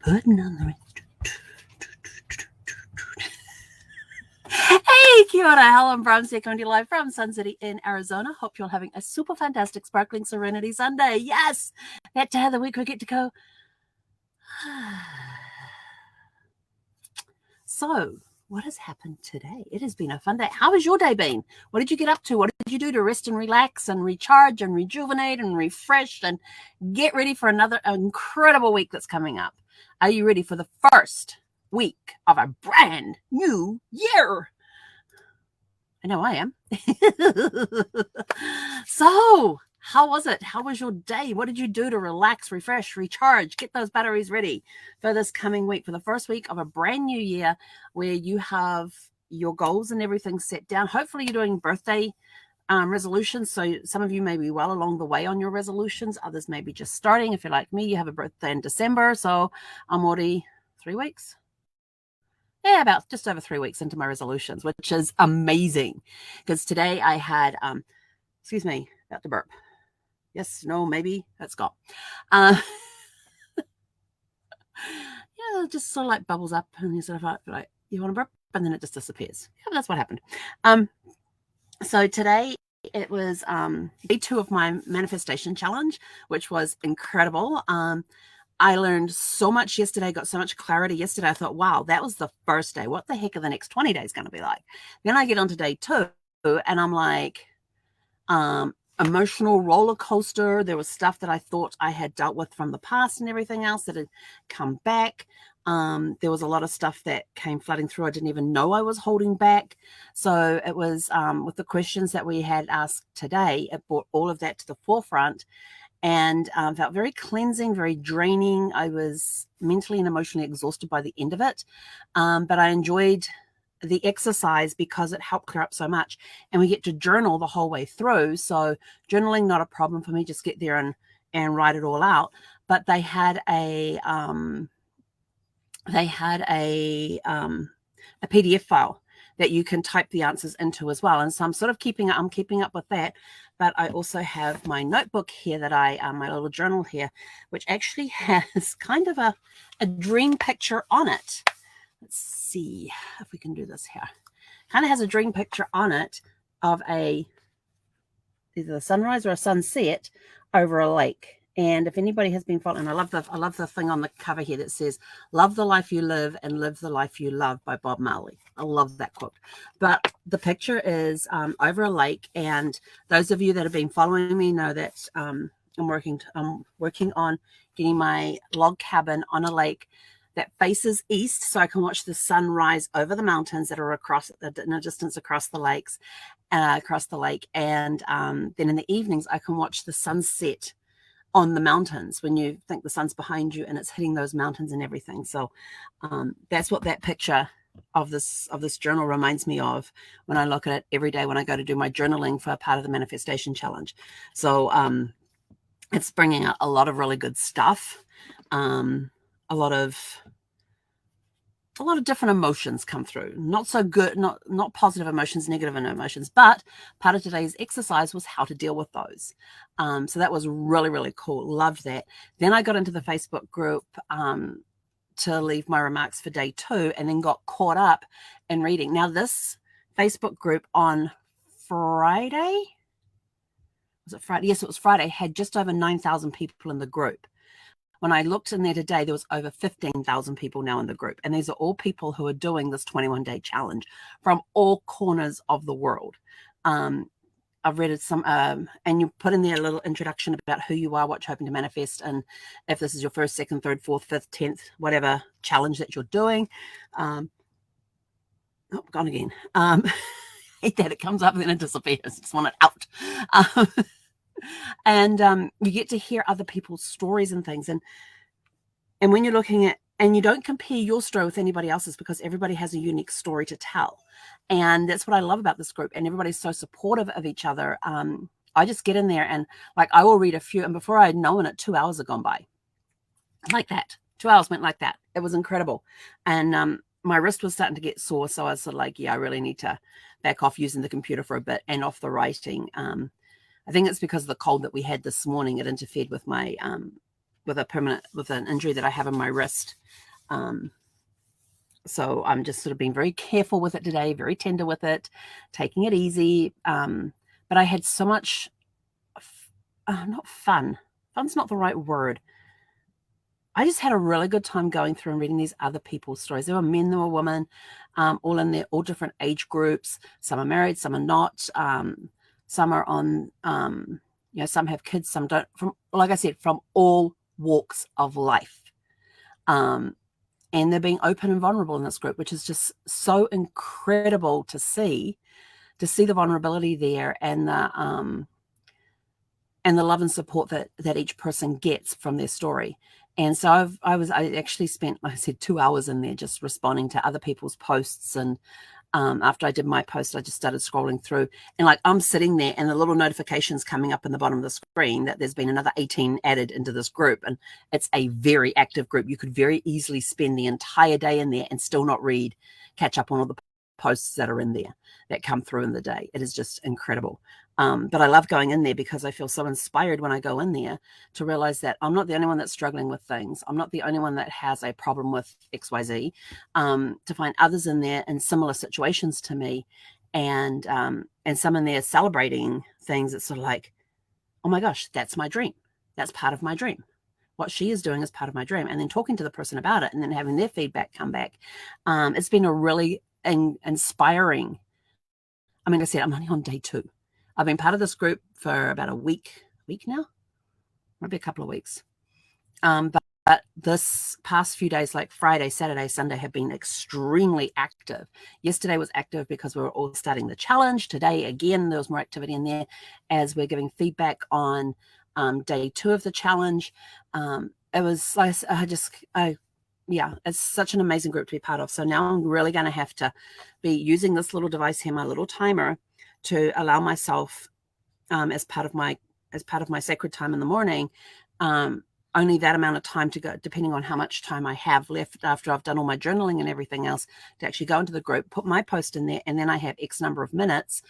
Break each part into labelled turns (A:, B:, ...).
A: Putting on the ring. Hey, kia ora, Helen, Brahms here, coming to you live from Sun City in Arizona. Hope you're having a super fantastic, sparkling Serenity Sunday. Yes, that day of the week we get to go. So, what has happened today? It has been a fun day. How has your day been? What did you get up to? What did you do to rest and relax and recharge and rejuvenate and refresh and get ready for another incredible week that's coming up? Are you ready for the first week of a brand new year? I know I am. So, how was it? How was your day? What did you do to relax, refresh, recharge, get those batteries ready for this coming week, for the first week of a brand new year where you have your goals and everything set down? Hopefully you're doing birthday resolutions. So some of you may be well along the way on your resolutions. Others may be just starting. If you're like me, you have a birthday in December. So I'm already 3 weeks. Yeah, about just over 3 weeks into my resolutions, which is amazing. Because today I had, excuse me, about to burp. Yes, no, maybe. Let's go. Yeah, it just sort of like bubbles up and you sort of like, you want to burp? And then it just disappears. Yeah, that's what happened. So today it was day 2 of my manifestation challenge, which was incredible. I learned so much yesterday, got so much clarity yesterday. I thought, wow, that was the first day. What the heck are the next 20 days going to be like? Then I get on to day 2 and I'm like, emotional roller coaster. There was stuff that I thought I had dealt with from the past and everything else that had come back. There was a lot of stuff that came flooding through. I didn't even know I was holding back. So it was with the questions that we had asked today, it brought all of that to the forefront and felt very cleansing, very draining. I was mentally and emotionally exhausted by the end of it. But I enjoyed the exercise because it helped clear up so much, and we get to journal the whole way through. So journaling, not a problem for me, just get there and write it all out. But they had a PDF file that you can type the answers into as well. And so I'm sort of keeping up with that. But I also have my notebook here that my little journal here, which actually has kind of a dream picture on it. Let's see if we can do this here. Kind of has a dream picture on it of either a sunrise or a sunset over a lake. And if anybody has been following, I love the thing on the cover here that says, "Love the life you live and live the life you love" by Bob Marley. I love that quote. But the picture is over a lake. And those of you that have been following me know that I'm working on getting my log cabin on a lake that faces east, so I can watch the sun rise over the mountains that are in a distance across the lake. And then in the evenings, I can watch the sunset on the mountains when you think the sun's behind you and it's hitting those mountains and everything. So that's what that picture of this journal reminds me of when I look at it every day when I go to do my journaling for a part of the manifestation challenge. So it's bringing out a lot of really good stuff. A lot of different emotions come through. Not so good, not positive emotions, negative emotions. But part of today's exercise was how to deal with those. So that was really, really cool. Loved that. Then I got into the Facebook group to leave my remarks for day 2, and then got caught up in reading. Now, this Facebook group on Friday, was it Friday? Yes, it was Friday, had just over 9,000 people in the group. When I looked in there today, there was over 15,000 people now in the group. And these are all people who are doing this 21-day challenge from all corners of the world. I've read it and you put in there a little introduction about who you are, what you're hoping to manifest, and if this is your first, second, third, fourth, fifth, 10th, whatever challenge that you're doing. Gone again. Hate that it comes up and then it disappears. Just want it out. And you get to hear other people's stories and things. And when you're looking at, and you don't compare your story with anybody else's, because everybody has a unique story to tell. And that's what I love about this group. And everybody's so supportive of each other. I just get in there and like, I will read a few. And before I had known it, 2 hours had gone by. Like that. 2 hours went like that. It was incredible. And my wrist was starting to get sore. So I was sort of like, yeah, I really need to back off using the computer for a bit and off the writing. I think it's because of the cold that we had this morning. It interfered with my with an injury that I have in my wrist. So I'm just sort of being very careful with it today, very tender with it, taking it easy. But I had so much, not fun. Fun's not the right word. I just had a really good time going through and reading these other people's stories. There were men, there were women, all in there, all different age groups. Some are married, some are not. Some are on, some have kids, some don't. From, like I said, from all walks of life. And they're being open and vulnerable in this group, which is just so incredible to see the vulnerability there and the love and support that each person gets from their story. And so I actually spent, like I said, 2 hours in there just responding to other people's posts. And after I did my post, I just started scrolling through, and like I'm sitting there and the little notifications coming up in the bottom of the screen that there's been another 18 added into this group. And it's a very active group. You could very easily spend the entire day in there and still not catch up on all the posts that are in there that come through in the day. It is just incredible. But I love going in there because I feel so inspired when I go in there to realize that I'm not the only one that's struggling with things. I'm not the only one that has a problem with XYZ. To find others in there in similar situations to me, and some in there celebrating things. It's sort of like, oh my gosh, that's my dream. That's part of my dream. What she is doing is part of my dream. And then talking to the person about it and then having their feedback come back. It's been a really inspiring. I mean, I said, I'm only on day 2. I've been part of this group for about a week now, maybe a couple of weeks. But this past few days, like Friday, Saturday, Sunday, have been extremely active. Yesterday was active because we were all starting the challenge. Today, again, there was more activity in there as we're giving feedback on day 2 of the challenge. It was like, it's such an amazing group to be part of. So now I'm really going to have to be using this little device here, my little timer, to allow myself, as part of my sacred time in the morning, only that amount of time to go, depending on how much time I have left after I've done all my journaling and everything else, to actually go into the group, put my post in there, and then I have X number of minutes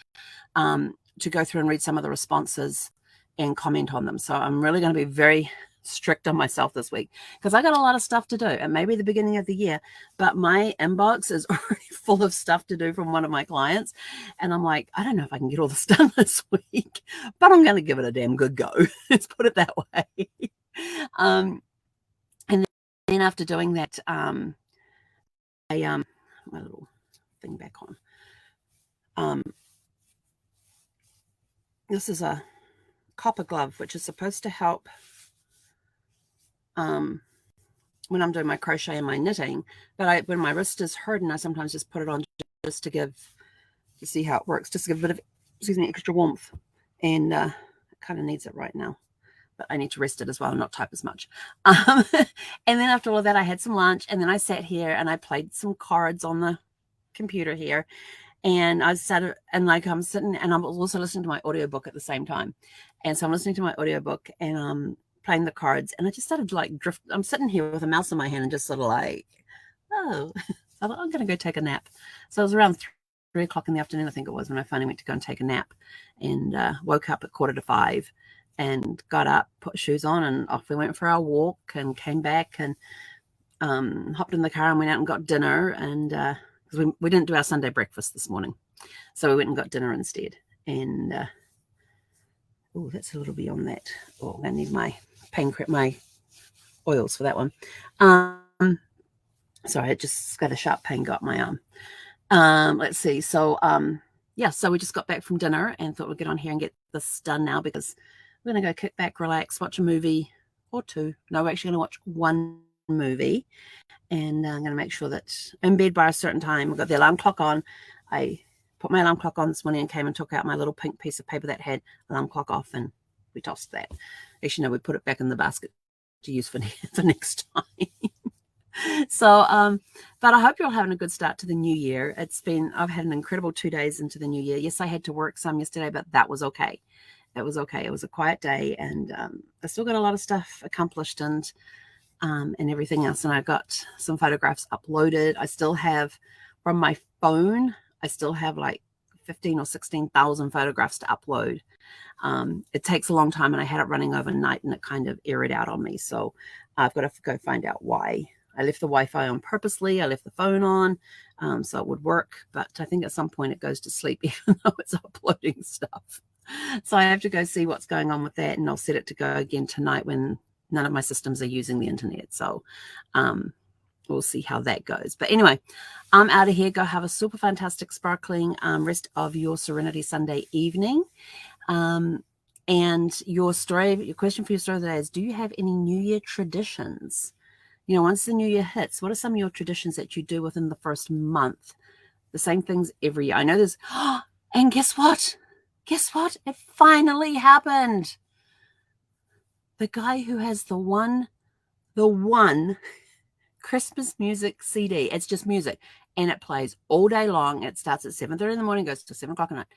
A: to go through and read some of the responses and comment on them. So I'm really going to be very strict on myself this week because I got a lot of stuff to do. It may be the beginning of the year, but my inbox is already full of stuff to do from one of my clients. And I'm like, I don't know if I can get all this done this week, but I'm going to give it a damn good go. Let's put it that way. And then after doing that, my little thing back on. This is a copper glove, which is supposed to help when I'm doing my crochet and my knitting, but when my wrist is hurting, I sometimes just put it on just to see how it works, just to give a bit of, extra warmth, and it kind of needs it right now, but I need to rest it as well and not type as much. And then after all of that, I had some lunch, and then I sat here and I played some cards on the computer here, and I started, and like I'm sitting, and I'm also listening to my audiobook at the same time, and so I'm listening to my audiobook and playing the cards, and I just started to like drift. I'm sitting here with a mouse in my hand and just sort of like, oh, so I thought, I'm going to go take a nap. So it was around 3 o'clock in the afternoon, I think it was, when I finally went to go and take a nap, and woke up at 4:45 and got up, put shoes on, and off we went for our walk, and came back and hopped in the car and went out and got dinner. And because we didn't do our Sunday breakfast this morning, so we went and got dinner instead. And oh, that's a little beyond that. Oh, I need my my oils for that one. Sorry, I just got a sharp pain got my arm. Let's see. So so we just got back from dinner and thought we'd get on here and get this done now, because we're going to go kick back, relax, watch a movie or 2. No, we're actually going to watch 1 movie, and I'm going to make sure that I'm in bed by a certain time. I've got the alarm clock on. I put my alarm clock on this morning and came and took out my little pink piece of paper that had alarm clock off, and we tossed that. Actually, no, we put it back in the basket to use for next time. So, but I hope you're all having a good start to the new year. I've had an incredible 2 days into the new year. Yes, I had to work some yesterday, but that was okay. It was okay. It was a quiet day, and I still got a lot of stuff accomplished and everything else. And I got some photographs uploaded. I still have, from my phone, I still have like 15 or 16,000 photographs to upload. It takes a long time, and I had it running overnight, and it kind of aired out on me. So I've got to go find out why. I left the Wi-Fi on purposely. I left the phone on so it would work. But I think at some point it goes to sleep, even though it's uploading stuff. So I have to go see what's going on with that, and I'll set it to go again tonight when none of my systems are using the internet. So we'll see how that goes. But anyway, I'm out of here. Go have a super fantastic, sparkling rest of your Serenity Sunday evening. And your question for your story today is, do you have any New Year traditions? You know, once the New Year hits, what are some of your traditions that you do within the first month? The same things every year. I know there's, and guess what? Guess what? It finally happened. The guy who has the one Christmas music CD. It's just music, and it plays all day long. It starts at 7:30 in the morning, goes to 7 o'clock at night.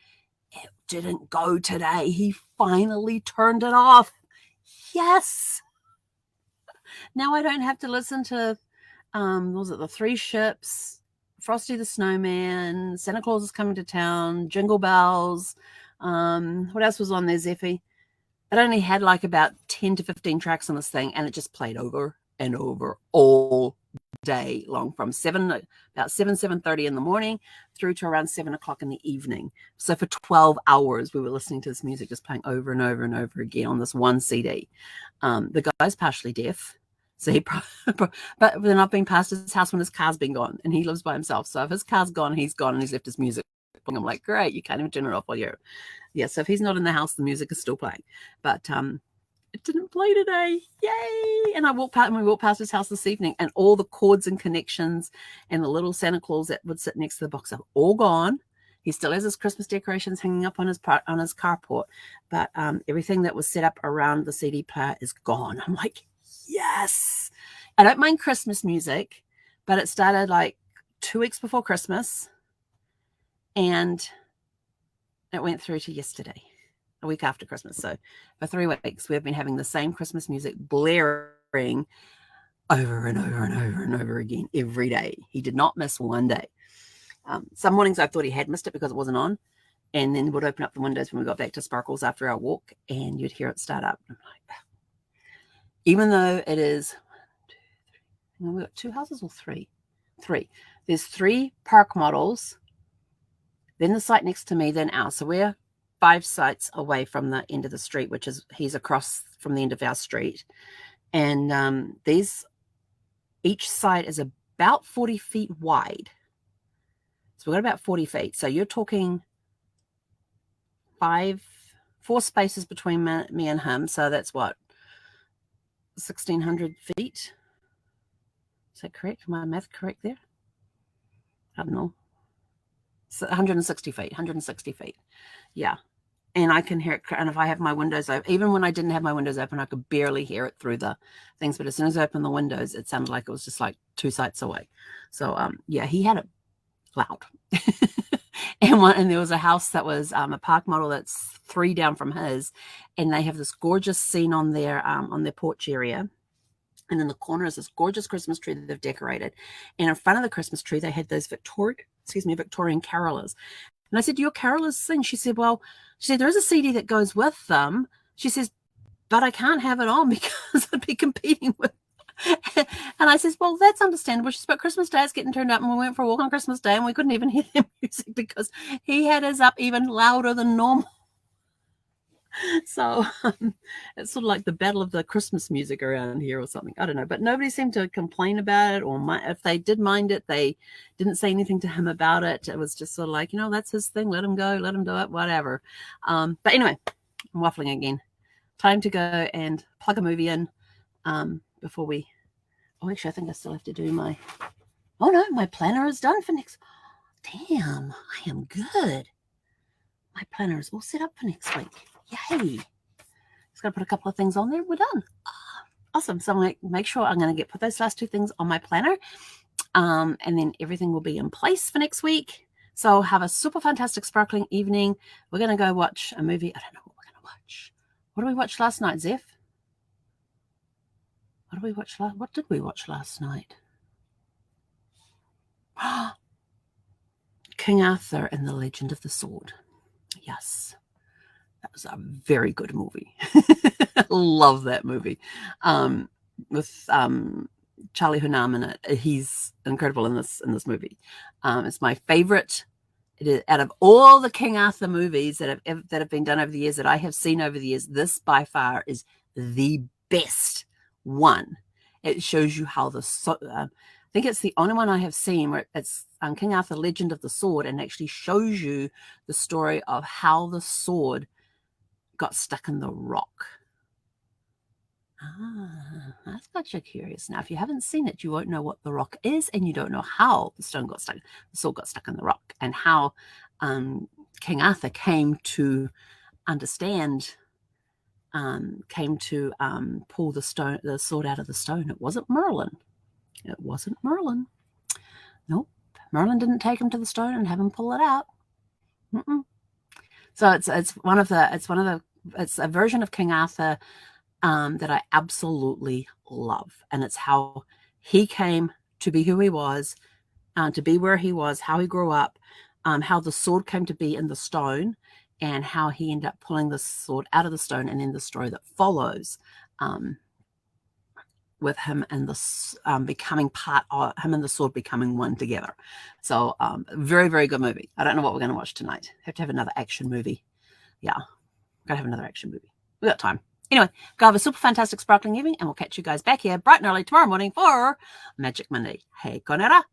A: It didn't go today. He finally turned it off. Yes. Now I don't have to listen to, what was it, the Three Ships, Frosty the Snowman, Santa Claus is Coming to Town, Jingle Bells. What else was on there, Zeffie? It only had like about 10 to 15 tracks on this thing, and it just played over and over all day long, from about 7:30 in the morning through to around 7 o'clock in the evening. So for 12 hours we were listening to this music, just playing over and over and over again on this one CD. The guy's partially deaf, so but then I've been past his house when his car's been gone, and he lives by himself. So if his car's gone, he's gone, and he's left his music. I'm like, great, you can't even turn it off while you're. Yeah, so if he's not in the house, the music is still playing. But it didn't play today. Yay! And we walked past his house this evening, and all the cords and connections and the little Santa Claus that would sit next to the box are all gone. He still has his Christmas decorations hanging up on his carport, but everything that was set up around the CD player is gone. I'm like, yes! I don't mind Christmas music, but it started like 2 weeks before Christmas, and it went through to yesterday, a week after Christmas. So for 3 weeks, we've been having the same Christmas music blaring over and over and over and over again every day. He did not miss one day. Some mornings I thought he had missed it because it wasn't on, and then we'd open up the windows when we got back to Sparkles after our walk, and you'd hear it start up. I'm like, even though it is, 1, 2, 3, we've got 2 houses or 3? 3. There's 3 park models, then the site next to me, then ours. So we're 5 sites away from the end of the street, which is, he's across from the end of our street. And each site is about 40 feet wide. So we've got about 40 feet. So you're talking 4 spaces between me and him. So that's what, 1,600 feet? Is that correct? Am my math correct there? I don't know. 160 feet. Yeah. And I can hear it. And if I have my windows open, even when I didn't have my windows open, I could barely hear it through the things. But as soon as I opened the windows, it sounded like it was just like 2 sites away. So, yeah, he had it loud. and there was a house that was a park model that's 3 down from his. And they have this gorgeous scene on their porch area. And in the corner is this gorgeous Christmas tree that they've decorated. And in front of the Christmas tree, they had those Victorian carolers. And I said, do your carolers sing? She said, there is a CD that goes with them. She says, but I can't have it on because I'd be competing with. And I says, well, that's understandable. She said, but Christmas Day is getting turned up, and we went for a walk on Christmas Day, and we couldn't even hear their music because he had his up even louder than normal. So it's sort of like the battle of the Christmas music around here or something. I don't know, but nobody seemed to complain about it, or if they did mind it, they didn't say anything to him about it. It was just sort of like, that's his thing. Let him go, let him do it, whatever. But anyway, I'm waffling again. Time to go and plug a movie in before we. Oh, actually, I think I still have to do my. Oh no, my planner is done for next. Damn, I am good. My planner is all set up for next week. Yay. Just got to put a couple of things on there. We're done. Awesome. So I'm going to make sure I'm going to put those last 2 things on my planner. And then everything will be in place for next week. So have a super fantastic, sparkling evening. We're going to go watch a movie. I don't know what we're going to watch. What did we watch last night, Zeph? What did we watch last night? King Arthur and the Legend of the Sword. Yes, that was a very good movie. Love that movie. With Charlie Hunnam in it. He's incredible in this movie. It's my favorite. It is, out of all the King Arthur movies that have been done over the years, that I have seen over the years, this by far is the best one. It shows you how I think it's the only one I have seen where it's King Arthur, Legend of the Sword, and actually shows you the story of how the sword got stuck in the rock. That's got you curious. Now, if you haven't seen it, you won't know what the rock is, and you don't know how the sword got stuck in the rock, and how King Arthur came to understand, came to pull the sword out of the stone. It wasn't Merlin. It wasn't Merlin. Nope. Merlin didn't take him to the stone and have him pull it out. So it's a version of King Arthur that I absolutely love. And it's how he came to be who he was, to be where he was, how he grew up, how the sword came to be in the stone, and how he ended up pulling the sword out of the stone, and then the story that follows with him and the becoming part of him and the sword becoming one together. So very, very good movie. I don't know what we're going to watch tonight. Have to have another action movie. Yeah, gotta have another action movie. We got time. Anyway, go have a super fantastic sparkling evening, and we'll catch you guys back here bright and early tomorrow morning for Magic Monday. Hey, konera.